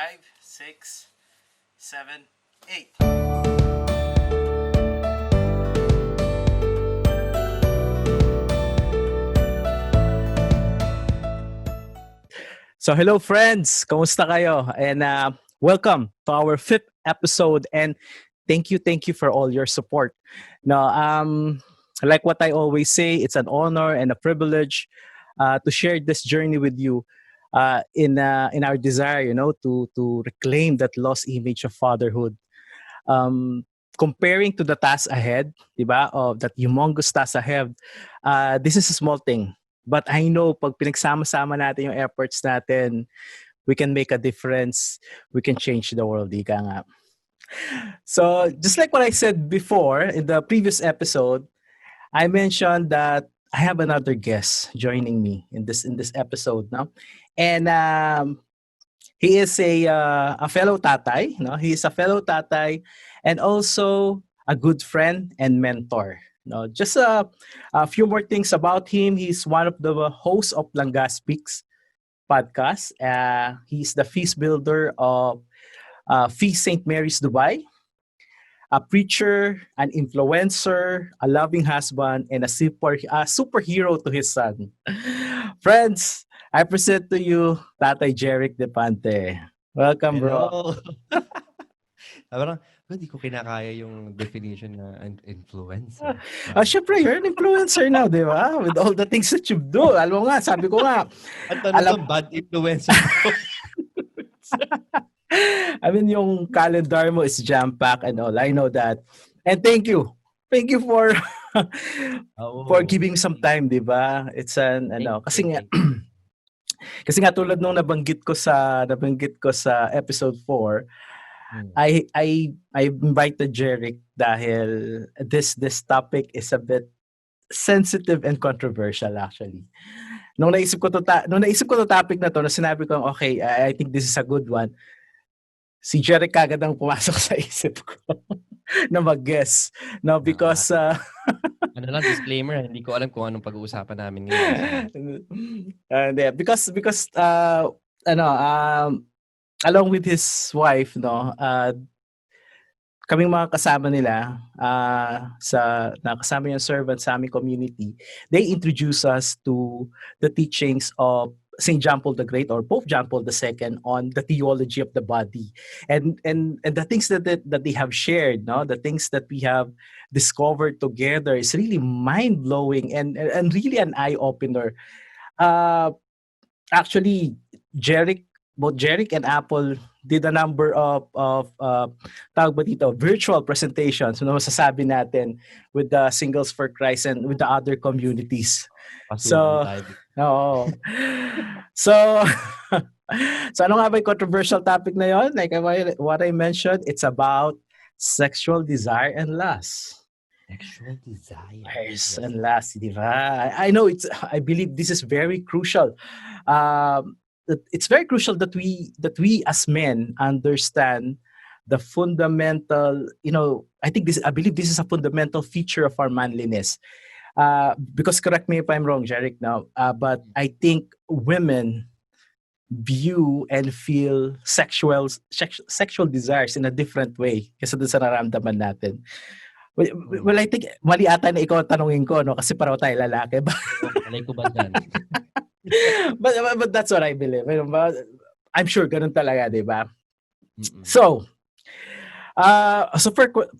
5, 6, 7, 8. So hello friends, kamusta kayo? And welcome to our fifth episode. And thank you for all your support. Now, like what I always say, it's an honor and a privilege to share this journey with you in our desire, to reclaim that lost image of fatherhood. Um, Comparing to the task ahead, diba, of that humongous task ahead, this is a small thing. But I know pag pinagsama-sama natin yung efforts natin, we can make a difference. We can change the world, ika nga. So, just like what I said before in the previous episode, I mentioned that I have another guest joining me in this episode, no? And he is a fellow tatay, no? He is a fellow tatay and also a good friend and mentor. No, just a few more things about him. He's one of the hosts of Langga Speaks Podcast. He's the feast builder of Feast St. Mary's Dubai, a preacher, an influencer, a loving husband, and a superhero to his son. Friends, I present to you Tatay Jeric Defante. Welcome, bro. Hello. Parang, hindi ko kinakaya yung definition na influencer. Syempre, you're an influencer now, di ba? With all the things that you do. Alam mo nga, sabi ko nga. At ano bad influencer ko? I mean, yung calendar mo is jam-packed and all. I know that. And thank you. Thank you for for giving some time, di ba? It's an, kasi nga tulad nung nabanggit ko sa episode 4, I invited Jeric dahil this topic is a bit sensitive and controversial actually. Nung naisip ko to topic na to, na sinabi ko, okay, I think this is a good one. Si Jeric kagad ang pumasok sa isip ko na mag-guess. No, because ano lang, disclaimer, hindi ko alam kung anong pag-uusapan namin ngayon. Because along with his wife, no, kaming mga kasama nila nakasama yung servant sa aming community, they introduce us to the teachings of St. John Paul the Great or Pope John Paul II on the theology of the body and the things that they have shared, no, the things that we have discovered together is really mind-blowing and really an eye-opener. Actually, both Jeric and Apple did a number of tawag ba dito, virtual presentations, masasabi natin, with the Singles for Christ and with the other communities. So ano nga ba yung controversial topic na yon? Like what I mentioned, it's about sexual desire and lust. Sexual desire. Yes. And lust, di ba? I know I believe this is very crucial. It's very crucial that we as men understand the fundamental, I believe this is a fundamental feature of our manliness. Because correct me if I'm wrong, Jeric, now, but I think women view and feel sexual desires in a different way kasi doon sa nararamdaman natin. Well, I think mali ata na ikaw tanungin ko, no? Kasi pareho tayo lalaki. Alay ko ba dyan? but that's what I believe. I'm sure ganun talaga, di ba? So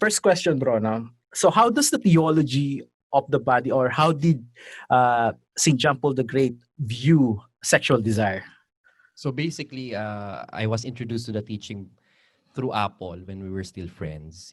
first question, bro, no? So how does the theology of the body, or how did St. John Paul the Great view sexual desire? So basically, I was introduced to the teaching through Apple when we were still friends.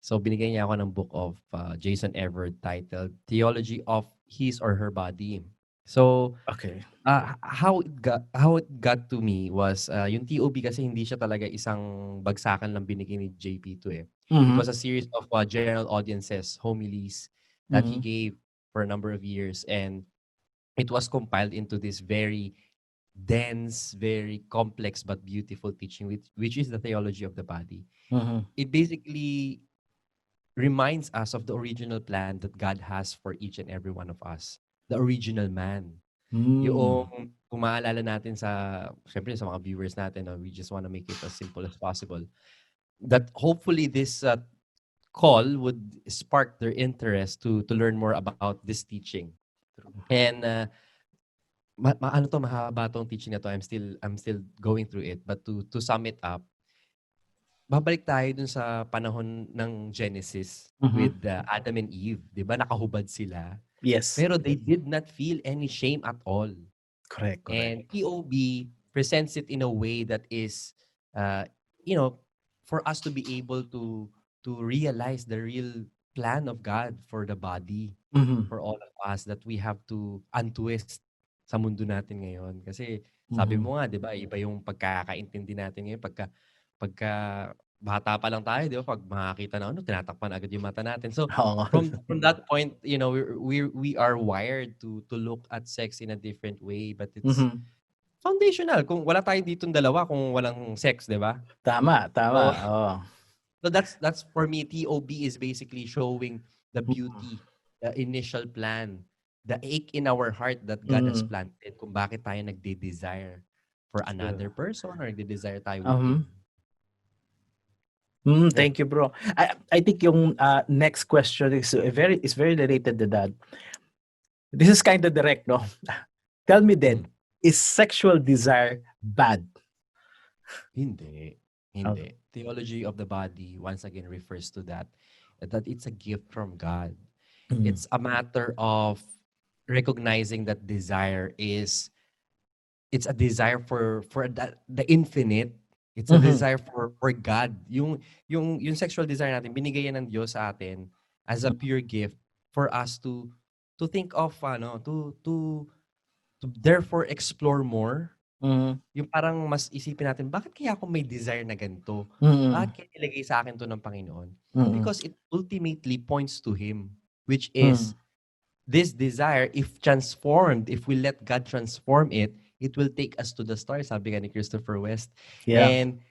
So binigyan niya ako ng book of Jason Everett titled Theology of His or Her Body. So okay, how it got to me was yung TOB kasi hindi siya talaga isang bagsakan lang binigay ni JP to eh. It was a series of general audiences, homilies that he gave for a number of years, and it was compiled into this very dense, very complex but beautiful teaching, which is the theology of the body. It basically reminds us of the original plan that God has for each and every one of us, the original man. Yung Mm. kung maalala natin syempre sa mga viewers natin, no, we just want to make it as simple as possible. That hopefully this call would spark their interest to learn more about this teaching. And mahaba tong teaching na to. I'm still going through it. But to sum it up, babalik tayo dun sa panahon ng Genesis Mhm. with Adam and Eve. 'Di ba nakahubad sila? Yes. Pero they did not feel any shame at all. Correct. And POB presents it in a way that is, uh, you know, for us to be able to realize the real plan of God for the body, Mhm. for all of us, that we have to untwist sa mundo natin ngayon. Kasi sabi Mhm. mo nga, 'di ba, iba yung pagkakaintindi natin ngayon pagka bata pa lang tayo, 'di ba, pag makakita na tinatakpan agad yung mata natin. So Oo nga. from that point, we are wired to look at sex in a different way, but it's Mhm. foundational. Kung wala tayo ditong dalawa kung walang sex, 'di ba? Tama, tama, So, oo. so that's for me, TOB is basically showing the Mm. beauty, the initial plan, the ache in our heart that God has Mm. planted kung bakit tayo nagde-desire for True. another person or nagde-desire tayo with Mhm. Him. Yeah. Thank you, bro. I think yung next question is very related to that. This is kind of direct, no? Tell me then, Mm. is sexual desire bad? Hindi. Okay. Hindi. Theology of the body, once again, refers to that it's a gift from God. Mm. It's a matter of recognizing that it's a desire for the infinite. It's a Mhm. desire for God. Yung sexual desire natin, binigay yan ng Diyos sa atin as a pure gift for us to think of, to therefore explore more. Mhm. Yung parang mas isipin natin, bakit kaya ako may desire na ganito? Mm. Bakit kaya nilagay sa akin to ng Panginoon? Mm. Because it ultimately points to Him, which Mm. is this desire, if we let God transform it, it will take us to the stars, sabi nga ni Christopher West. Yeah. And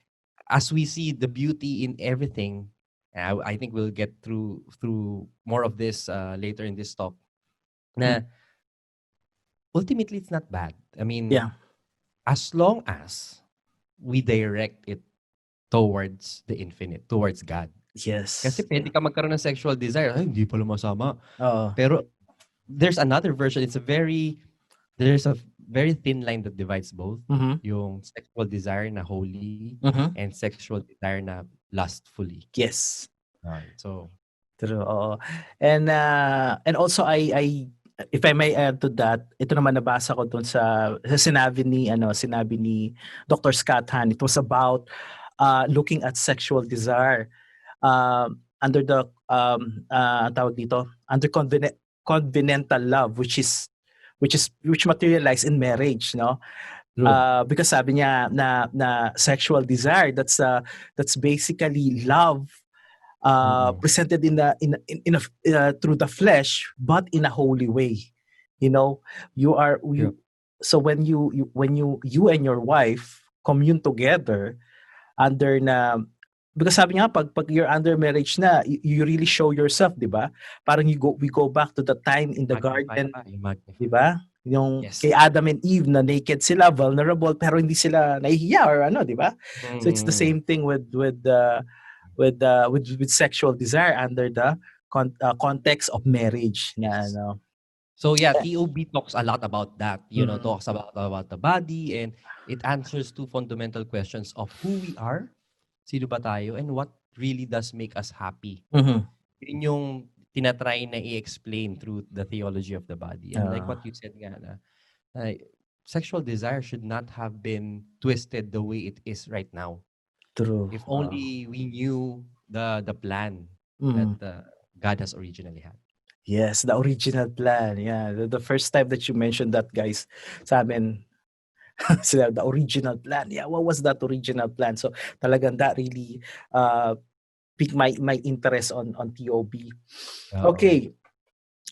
as we see the beauty in everything, I think we'll get through more of this later in this talk, Mm. na ultimately it's not bad. I mean, Yeah. as long as we direct it towards the infinite, towards God. Kasi Yes. pwede ka magkaroon ng sexual desire, ay, hindi pala masama. Oo. Pero there's another version. There's a very thin line that divides both. Mhm. Yung sexual desire na holy Mhm. and sexual desire na lustfully. Yes. So, True, oo. And also I if I may add to that, ito naman nabasa ko dun sa sinabi ni Dr. Scott Hahn. It was about looking at sexual desire under the tawag dito, under covenantal love, which materialize in marriage, no? true. Because sabi niya na sexual desire, that's basically love Mm-mm. presented through the flesh, but in a holy way. You know, you are True. you. So when you and your wife commune together under na, because sabi nga pag you're under marriage na, you really show yourself, 'di ba? Parang we go back to the time in the Magnify garden, pa. Yung 'di magnify. ba? Yung Yes. kay Adam and Eve na naked sila, vulnerable, pero hindi sila nahihiya or ano, 'di ba? So it's the Mm. same thing with sexual desire under the context of marriage na Yes. ano. So yeah, TOB talks a lot about that. Mm. Talks about the body, and it answers two fundamental questions of who we are, sino ba tayo, and what really does make us happy. Mhm. Yun yung tinatry na i-explain through the theology of the body. And like Ah, what you said nga na sexual desire should not have been twisted the way it is right now. true. If only we knew the plan that Mm. God has originally had. Yes, the original plan. Yeah, the first time that you mentioned that, guys, sa amin, sila, the original plan. Yeah, what was that original plan? So talagang that really piqued my interest on TOB. Oo. Okay.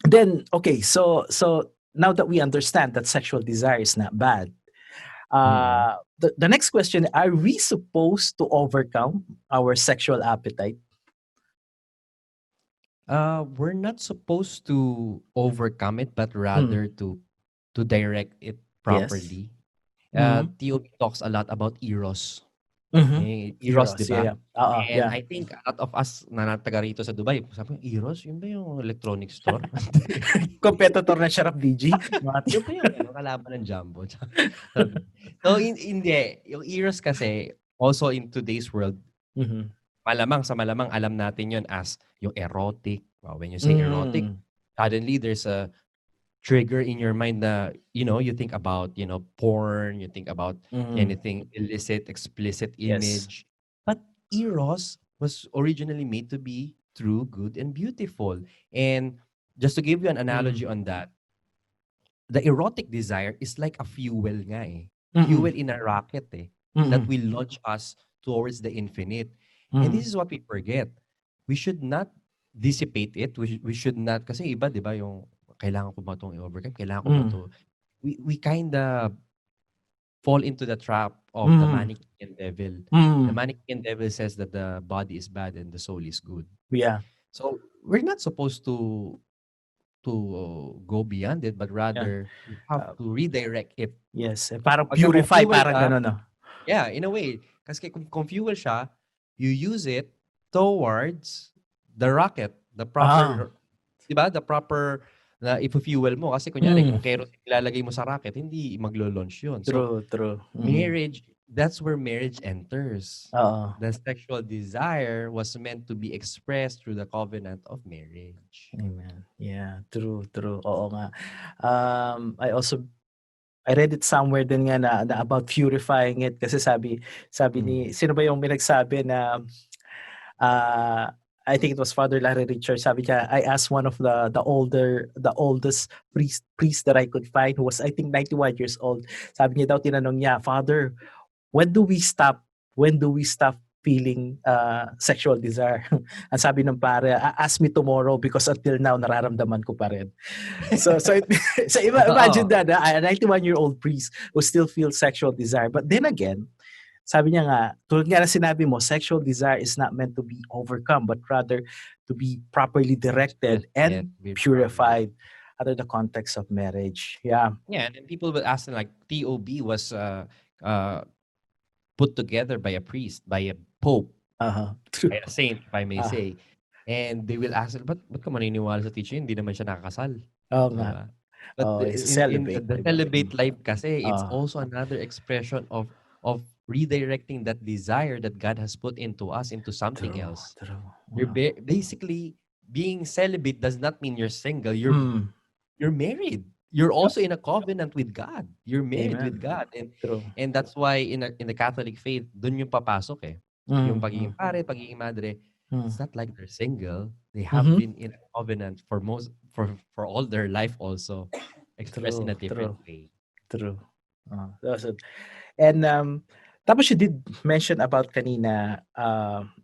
Then okay, so now that we understand that sexual desire is not bad, Mm. the next question: are we supposed to overcome our sexual appetite? We're not supposed to overcome it, but Mm. rather to to direct it Yes. properly. Mm-hmm. TOB talks a lot about eros. Mm-hmm. Eros, 'di Heroes. Yeah, ba? yeah. And Yeah. I think a lot of us na taga rito sa Dubai, sabi ko, Eros, yun ba yung electronic store? Competitor ng Sharap DG. Yun ba yung ano, kalaban ng Jumbo? Sabi. So, hindi. Yung Eros kasi, also in today's world, Mm-hmm. malamang sa malamang alam natin yun as yung erotic. When you say erotic, Mm. suddenly there's a trigger in your mind na, you think about, porn, you think about Mm. anything illicit, explicit Yes. image. But Eros was originally made to be true, good, and beautiful. And just to give you an analogy Mm. on that, the erotic desire is like a fuel nga eh. Mm. Fuel in a rocket eh. That Mm. will launch us towards the infinite. And Mm. this is what we forget. We should not dissipate it. We should not, kasi iba, di ba, yung kailangan ko ba itong i-overcome? Kailangan ko ba Mm. ito? We kind of fall into the trap of the Mm. Manichaean devil. The Mm. Manichaean devil says that the body is bad and the soul is good. Yeah. So we're not supposed to go beyond it, but Yeah. rather we have Uh, to redirect it. yes. Parang Pagka kung purify, fuel parang siya, gano'n, no? yeah, in a way. Kasi kung fuel siya, you use it towards the rocket, the Ah. proper, di ba? The proper na ipo-fuel mo. Kasi kunyari, Mm. kung kerosene ilalagay mo sa rocket, hindi maglo-launch yun. So, True, true. Mm. marriage, that's where marriage enters. Oo. The sexual desire was meant to be expressed through the covenant of marriage. Amen. Yeah, true, true. Oo nga. I read it somewhere din nga na about purifying it kasi sabi ni sino ba yung pinagsabi na I think it was Father Larry Richards. Sabi niya, I asked one of the oldest priest that I could find who was I think 91 years old. Sabi niya daw tinanong niya, Father, when do we stop feeling sexual desire? Ang sabi ng pare, ask me tomorrow because until now nararamdaman ko pa rin. So imagine Oo. that a 91-year-old priest who still feels sexual desire. But then again, sabi niya nga, tulad nga na sinabi mo, sexual desire is not meant to be overcome but rather to be properly directed It and with purified under the context of marriage. Yeah. Yeah, and then people will ask them like TOB was uh, put together by a priest, by a pope, Uh-huh. by a saint, if I may Ah, say. And they will ask, ba't ka maniniwala sa teacher? Hindi naman siya nakakasal. oo nga. Diba? But It's a in celibate, the diba? celibate life kasi, it's Ah, also another expression of redirecting that desire that God has put into us into something true, else. true. You're basically being celibate does not mean you're single. Mm. You're married. You're Yup. also in a covenant with God. You're married Amen. with God. True. And that's why in the Catholic faith, dun yung papasok eh. Yung pagiging Mm. pare, pagiging madre, Mm. it's not like they're single. They have Mhm. been in a covenant for all their life also, expressed in True, a different true, way. true. That's it. And tapos you did mention about kanina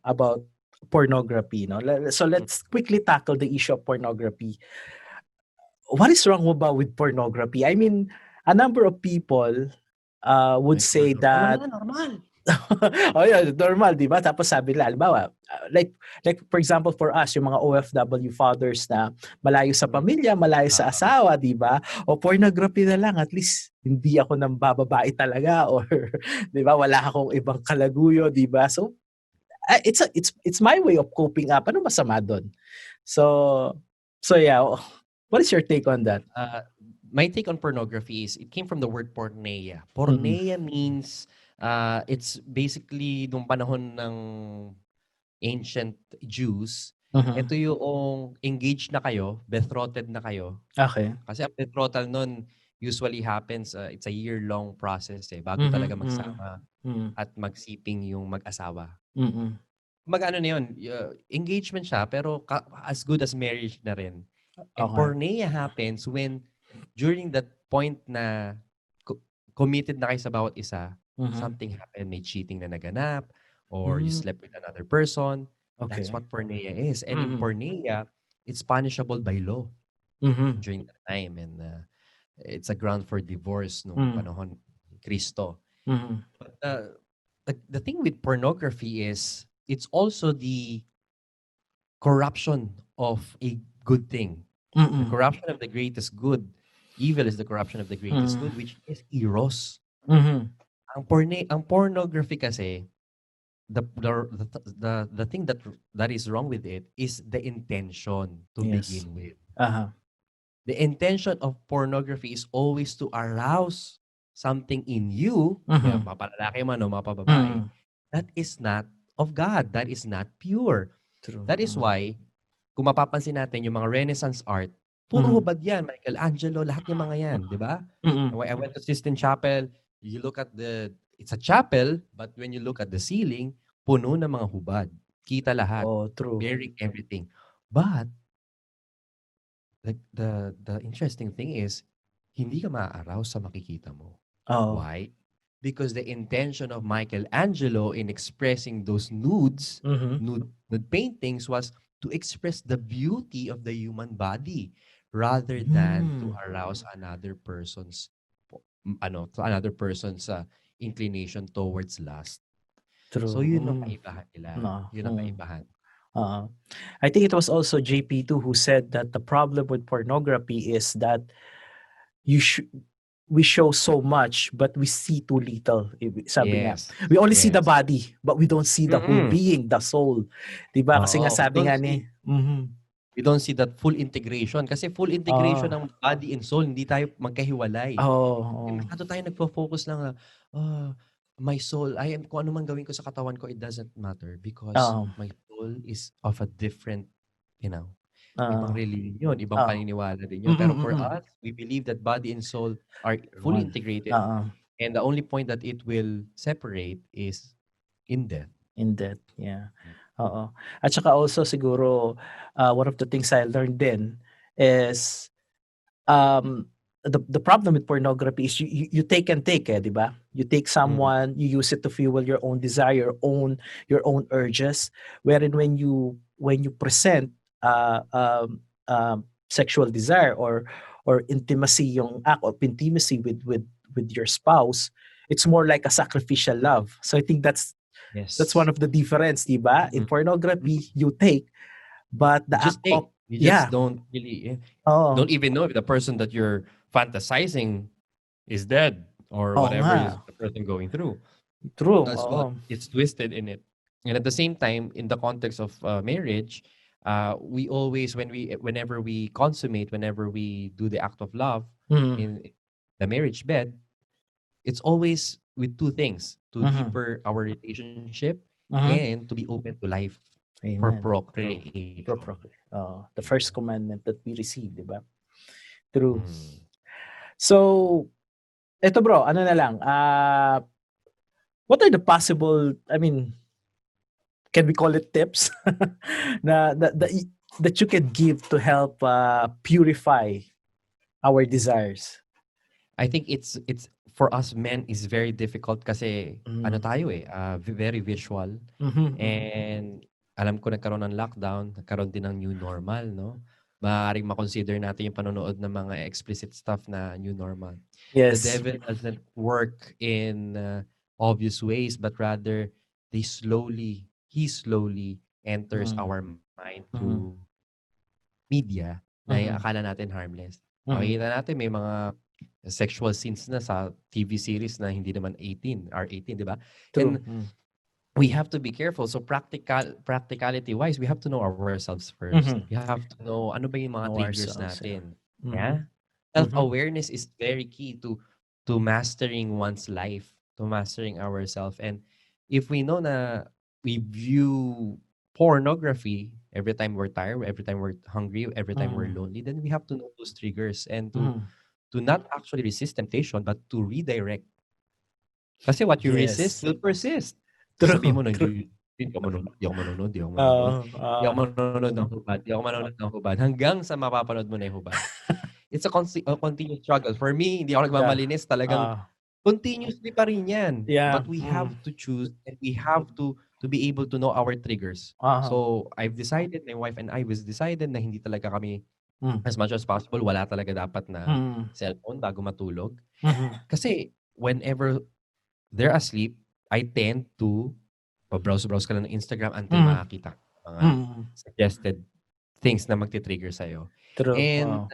about pornography, no? So Mm. let's quickly tackle the issue of pornography. What is wrong about with pornography? I mean, a number of people would Like, say normal that yan, normal. oh yeah, normal, di ba? Tapos sabi nila, halimbawa, like for example for us, yung mga OFW fathers na malayo sa Mm. pamilya, malayo sa Ah, asawa, di ba? O pornography na lang, at least hindi ako nang bababae talaga or di ba, wala akong ibang kalaguyo, di ba? So it's my way of coping up. Ano masama doon? So yeah, what is your take on that? uh, my take on pornography is it came from the word porneia. Mm-mm. Porneia means it's basically nung panahon ng ancient Jews, Mhm. ito yung engaged na kayo, betrothed na kayo. Okay. Kasi ang betrothal nun usually happens, it's a year-long process eh, bago Mhm, talaga mm. magsama Mm. at magsiping yung mag-asawa. Mm. Mag-ano na yun, engagement siya, pero as good as marriage na rin. And Okay. porneia happens when during that point na committed na kayo sa bawat isa, Mhm. something happened, may cheating na naganap, or you Hmm, slept with another person. That's okay. what porneia is. And in Mm. porneia, it's punishable by law Mhm. during that time. And it's a ground for divorce nung Hmm. panahon ni Cristo. Mhm. But the thing with pornography is it's also the corruption of a good thing. The Mm. corruption of the greatest good. evil is the corruption of the greatest Mm. good, which is eros. Mhm. Ang pornography kasi, the thing that is wrong with it is the intention to Yes. begin with. Uh-huh. The intention of pornography is always to arouse something in you, Mhm. mapalalaki man o mapababae, Mm. that is not of God, that is not pure. True. That is why, kung mapapansin natin yung mga Renaissance art, puro Mhm. hubad yan, Michelangelo, lahat yung mga yan, di ba? Mm. I went to Sistine Chapel, you look at it's a chapel, but when you look at the ceiling, puno ng mga hubad. Kita lahat, Oh, true. bearing everything. But, the interesting thing is, hindi ka maaaraw sa makikita mo. Oh. Why? Because the intention of Michelangelo in expressing those Mhm. nude paintings was to express the beauty of the human body rather than to Mm. arouse another person's inclination towards lust. True. So yun ang Mm. kaibahan nila. No. Yun ang kaibahan. I think it was also JP2 who said that the problem with pornography is that you sh- we show so much but we see too little. Sabi nga, Yes. we only see the Yes. body but we don't see the whole Mm. being, the soul. 'Di ba? Kasi nga Oo. sabi nga ni We don't see that full integration. Kasi full integration Oh. ng body and soul, hindi tayo magkahiwalay. Oh. Masyado tayo nagfo-focus lang my soul, kung ano man gawin ko sa katawan ko, it doesn't matter because Oh. my soul is of a different, ibang Oh. religion, ibang Oh. paniniwala din yun. Pero for us, we believe that body and soul are fully One. integrated. And the only point that it will separate is in death. In death, yeah. Oo. At saka also siguro, one of the things I learned then is, the problem with pornography is you take and take, 'di ba? You take someone, you use it to fuel your own desire, your own urges, wherein when you present, sexual desire or intimacy, yung act of intimacy with your spouse, it's more like a sacrificial love. So I think that's one Yes. of the difference, 'di ba? In pornography, you take, but the You just act take. of You just yeah. don't even know if the person that you're fantasizing is dead or Oo whatever nga. is the person going through. True, That's oo. what it's twisted in it. And at the same time, in the context of marriage, we always whenever we consummate, whenever we do the act of love Mhm. in the marriage bed, it's always with two things: to deeper our relationship and to be open to life for Amen. procreation. The first commandment that we receive, 'di ba? True. Mm. So, eto bro, ano na lang, what are the possible, I mean, can we call it tips that you can give to help purify our desires? I think it's for us men is very difficult kasi ano tayo very visual. And alam ko nagkaroon ng lockdown, nagkaroon din ng new normal, no? Maaaring ma-consider natin yung panonood ng mga explicit stuff na new normal. The Yes. devil doesn't work in obvious ways, but rather he slowly enters our mind through media na akala natin harmless. Makikita natin may mga sexual scenes na sa TV series na hindi naman R18, di ba? True. And we have to be careful. So practicality-wise, we have to know ourselves first. We have to know ano ba yung mga Know triggers ourselves, yeah. natin. Yeah? Self-awareness is very key to mastering one's life, to mastering ourselves. And if we know na we view pornography every time we're tired, every time we're hungry, every time we're lonely, then we have to know those triggers and to not actually resist temptation, but to redirect. Kasi what you resist will persist. Sabihin mo na, di ako manonood, di ako manonood ng hubad, hanggang sa mapapanood mo na yung hubad. It's a continuous struggle. For me, hindi ako nagmamalinis, talagang continuously pa rin yan. Yeah. But we have to choose and we have to be able to know our triggers. So, I've decided, my wife and I was decided na hindi talaga kami as much as possible, wala talaga dapat na cellphone bago matulog. Kasi whenever they're asleep, I tend to browse ka lang ng Instagram until makakita mga suggested things na magti-trigger sa'yo. True. And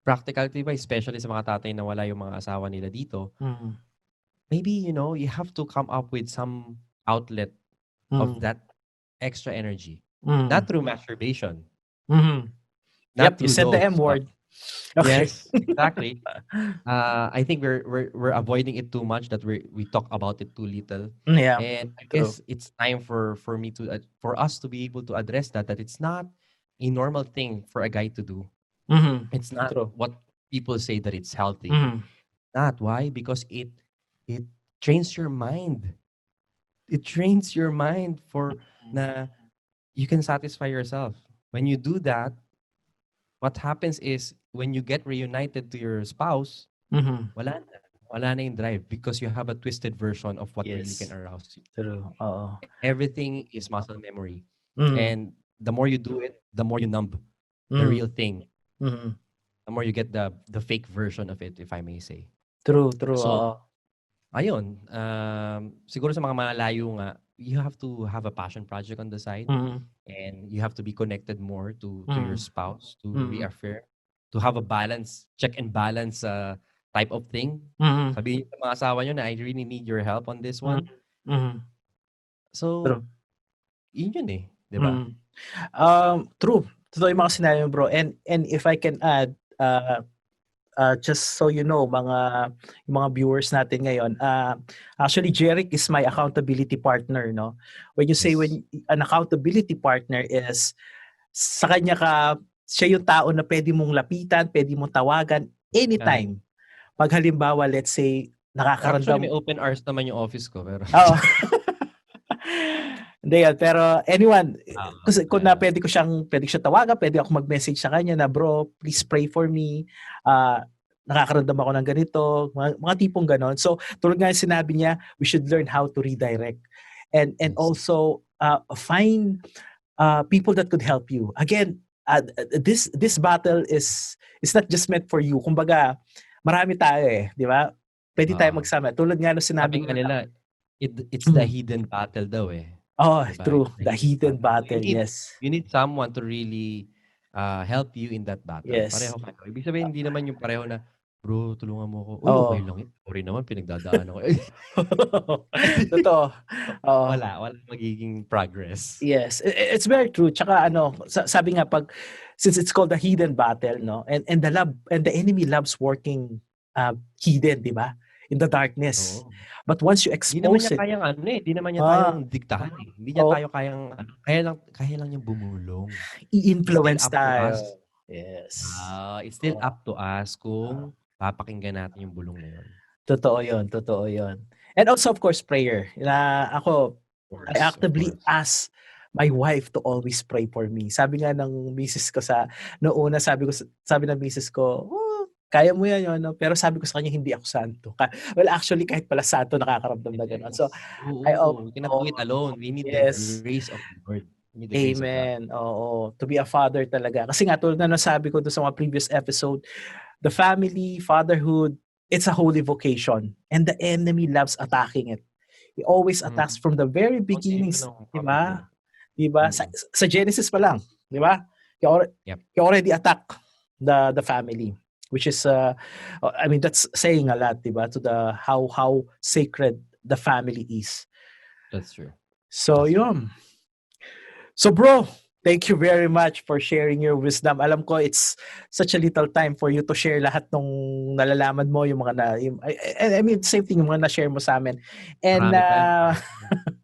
practicality ba, especially sa mga tatay na wala yung mga asawa nila dito, Mm. maybe, you have to come up with some outlet of Mm. that extra energy. Mm. Not through masturbation, Mm. not Yep, you through said the those, M but word. Okay. yes, exactly. I think we're avoiding it too much, that we talk about it too little, Yeah, and I true. guess it's time for me to for us to be able to address that it's not a normal thing for a guy to do. Mm-hmm. It's not True. what people say that it's healthy. Mm-hmm. Not why? Because it trains your mind. It trains your mind for na you can satisfy yourself. When you do that, what happens is when you get reunited to your spouse, Mm-hmm. wala na. Wala na yung drive because you have a twisted version of what really can Yes, arouse you. true. Oo. Everything is muscle memory. Mm. And the more you do it, the more you numb the Mm. real thing. Mm-hmm. The more you get the fake version of it, if I may say. True, true. So, Oo. ayun, siguro sa mga malayo nga, you have to have a passion project on the side, Mm. and you have to be connected more to your Mm. spouse, to Mm. reaffirm, to have a balance, check and balance type of thing. Mm. Sabihin niyo sa mga asawa niyo na, I really need your help on this Mm. one. Mm. So, True. yun eh, 'di ba? Mm. True. Totoo yung mga sinabi mo, bro. And if I can add, just so you know, yung mga viewers natin ngayon, actually Jeric is my accountability partner, no? When you say Yes. an accountability partner is sa kanya siya yung tao na pwede mong lapitan, pwede mong tawagan Yan. anytime. Pag halimbawa, let's say, Actually, may nakakaramdam. open hours naman yung office ko, pero Oo. Hindi yan, pero anyone, kasi kung na yeah. pwede ko siya tawagan, pwede ako mag-message sa kanya na, bro, please pray for me. Nakakaramdam ako ng ganito, mga tipong ganon. So, tulad nga yung sinabi niya, we should learn how to redirect. And Yes. also, find people that could help you. Again, this battle is not just meant for you. Kumbaga, marami tayo di ba? Pwede tayo magsama. Tulad nga nung sinabi Sabi mo nga nila, na, it's the hidden battle daw eh. oh, Diba? true. It's the The hidden hidden battle. battle, yes. You need someone to really help you in that battle. Yes. Pareho kayo. Ibig sabihin, hindi naman yung pareho na, bro, tulungan mo ako. Uy, okay Oo. lang yun. Sorry naman, pinagdadaanan ko. Totoo. Oo. Wala magiging progress. Yes, it's very true. Tsaka sabi nga since it's called the hidden battle, no? And the enemy loves working hidden, 'di ba? In the darkness. Oo. But once you Hindi naman expose niya it, kayang hindi naman niya tayong diktahan eh. Hindi niya oh, tayo kayang kaya lang niyang bumulong. It's still i-influence up to us. tayo. Yes. It's still up to us kung papakinggan natin yung bulong na yun. Totoo 'yon, totoo 'yon. And also of course prayer. Na ako, I actively ask my wife to always pray for me. Sabi nga ng misis ko noong una, sabi ng misis ko, kaya mo yan, yun, no? Pero sabi ko sa kanya, hindi ako santo. Well, actually, kahit pala santo, nakakaramdam na gano'n. So, we cannot do it alone. We need the yes. grace of the Lord. We need the grace of God. Amen. Oo. To be a father talaga. Kasi nga, tulad na nasabi ko doon sa mga previous episode, the family, fatherhood, it's a holy vocation. And the enemy loves attacking it. He always attacks from the very beginnings, di ba? Di ba? Sa Genesis pa lang, di ba? He already attacked the family, which is I mean, that's saying a lot, di ba? To the how sacred the family is. That's true. So, yun. So, bro, thank you very much for sharing your wisdom. Alam ko it's such a little time for you to share lahat ng nalalaman mo, yung mga I mean, same thing, yung mga na-share mo sa amin. And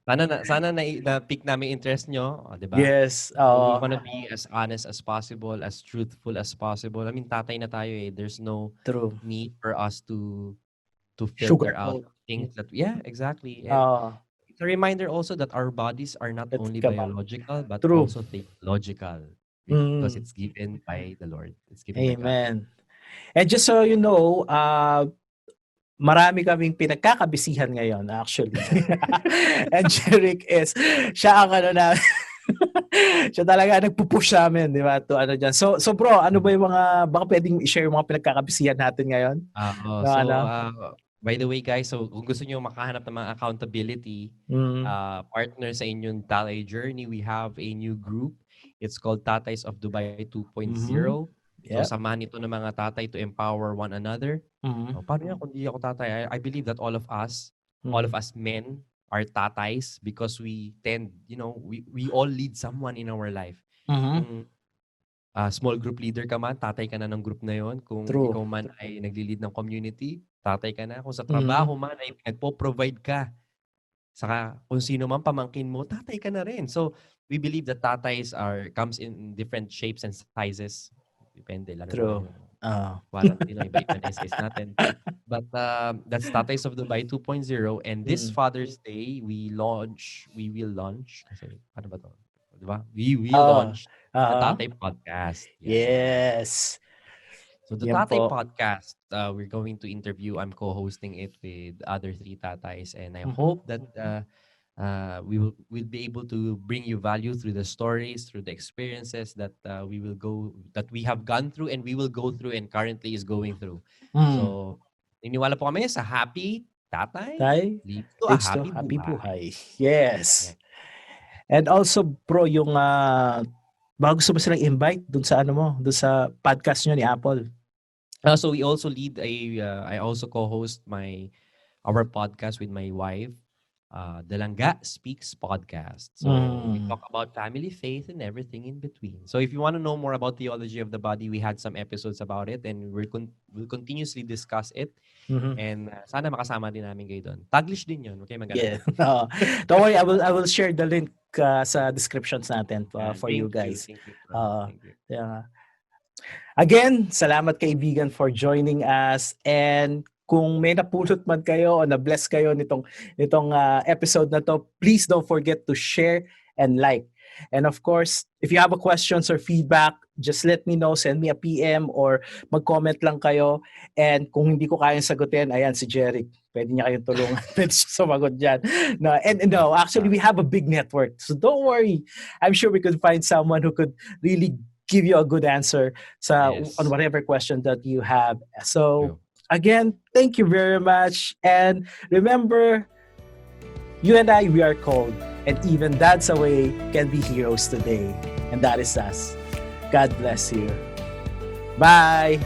sana na-pick namin interest nyo, di ba? Yes. We want to be as honest as possible, as truthful as possible. I mean, tatay na tayo eh. There's no need for us to filter out things that, exactly. And it's a reminder also that our bodies are not only biological, but also theological. Because it's given by the Lord. It's given by God. Amen. And just so you know, marami kaming pinagkakabisihan ngayon, actually. And Jeric siya ang siya talaga nagpupush namin, di ba? To dyan. So bro, ano ba yung baka pwedeng i-share yung mga pinagkakabisihan natin ngayon? By the way guys, so kung gusto niyo makahanap ng mga accountability partner sa inyong Tatay journey, we have a new group. It's called Tatays of Dubai 2.0. So, Yep. samahan ito ng mga tatay to empower one another. Paano yan kung di ako tatay? I believe that all of us men are tatays because we tend, we all lead someone in our life. Kung small group leader ka man, tatay ka na ng group na yon. Kung True. ikaw man ay nagli-lead ng community, tatay ka na. Kung sa trabaho man ay nagpo-provide ka, saka kung sino man pamangkin mo, tatay ka na rin. So, we believe that tatays comes in different shapes and sizes. Depende, lalo True. na quarantine, iba-iba na SS natin. But that's Tatays of Dubai 2.0. And this Father's Day, we will launch, kasi ano ba to? Diba? We will launch the Tatay Podcast. Yes. So the Tatay Podcast, we're going to interview, I'm co-hosting it with other 3 tatays, and I hope that we'll be able to bring you value through the stories, through the experiences that we have gone through and we will go through and currently is going through. So, niniwala po kami sa happy tatay leads to a happy buhay. Yes. And also, bro, yung baka gusto mo silang invite dun sa dun sa podcast nyo ni Apple. So we also I also co-host our podcast with my wife, the Langga Speaks Podcast. So we talk about family, faith, and everything in between. So if you want to know more about theology of the body, we had some episodes about it, and we'll continuously discuss it. And sana makasama din namin kayo doon. Taglish din yun, okay? Yeah. Don't worry, I will share the link sa descriptions natin for you guys. Thank you. Yeah. Again, salamat kaibigan for joining us, and kung may napulot man kayo o na-bless kayo nitong episode na to, please don't forget to share and like. And of course, if you have a questions or feedback, just let me know, send me a PM or mag-comment lang kayo. And kung hindi ko kayang sagutin, ayan si Jeric, pwede niya kayong tulungan. Pwede siya sumagot dyan. No, actually we have a big network. So don't worry. I'm sure we could find someone who could really give you a good answer on whatever question that you have. So again, thank you very much. And remember, you and I, we are called, and even dads away can be heroes today. And that is us. God bless you. Bye.